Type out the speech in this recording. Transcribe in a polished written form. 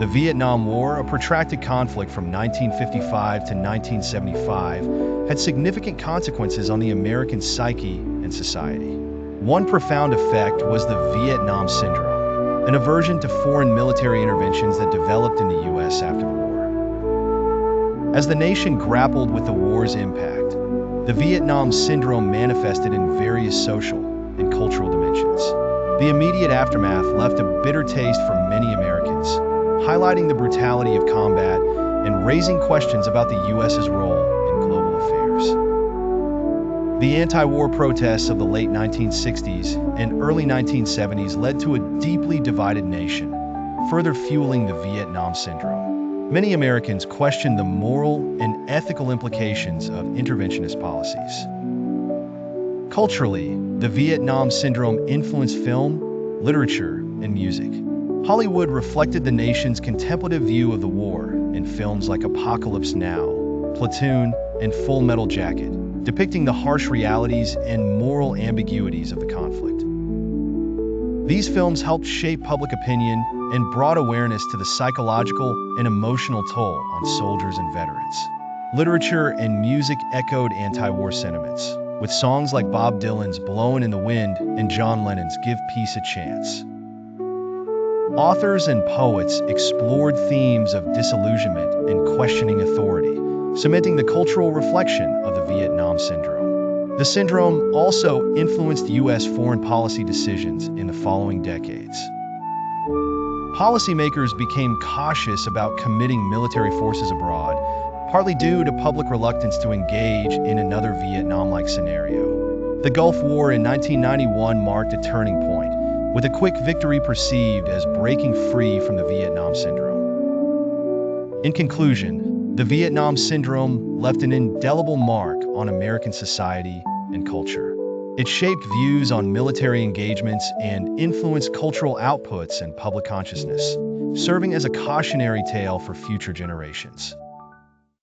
The Vietnam War, a protracted conflict from 1955 to 1975, had significant consequences on the American psyche and society. One profound effect was the Vietnam Syndrome, an aversion to foreign military interventions that developed in the U.S. after the war. As the nation grappled with the war's impact, the Vietnam Syndrome manifested in various social and cultural dimensions. The immediate aftermath left a bitter taste for many Americans, highlighting the brutality of combat and raising questions about the U.S.'s role in global affairs. The anti-war protests of the late 1960s and early 1970s led to a deeply divided nation, further fueling the Vietnam Syndrome. Many Americans questioned the moral and ethical implications of interventionist policies. Culturally, the Vietnam Syndrome influenced film, literature, and music. Hollywood reflected the nation's contemplative view of the war in films like Apocalypse Now, Platoon, and Full Metal Jacket, depicting the harsh realities and moral ambiguities of the conflict. These films helped shape public opinion and brought awareness to the psychological and emotional toll on soldiers and veterans. Literature and music echoed anti-war sentiments, with songs like Bob Dylan's Blowin' in the Wind and John Lennon's Give Peace a Chance. Authors and poets explored themes of disillusionment and questioning authority, cementing the cultural reflection of the Vietnam Syndrome. The syndrome also influenced U.S. foreign policy decisions in the following decades. Policymakers became cautious about committing military forces abroad, partly due to public reluctance to engage in another Vietnam-like scenario. The Gulf War in 1991 marked a turning point, with a quick victory perceived as breaking free from the Vietnam Syndrome. In conclusion, the Vietnam Syndrome left an indelible mark on American society and culture. It shaped views on military engagements and influenced cultural outputs and public consciousness, serving as a cautionary tale for future generations.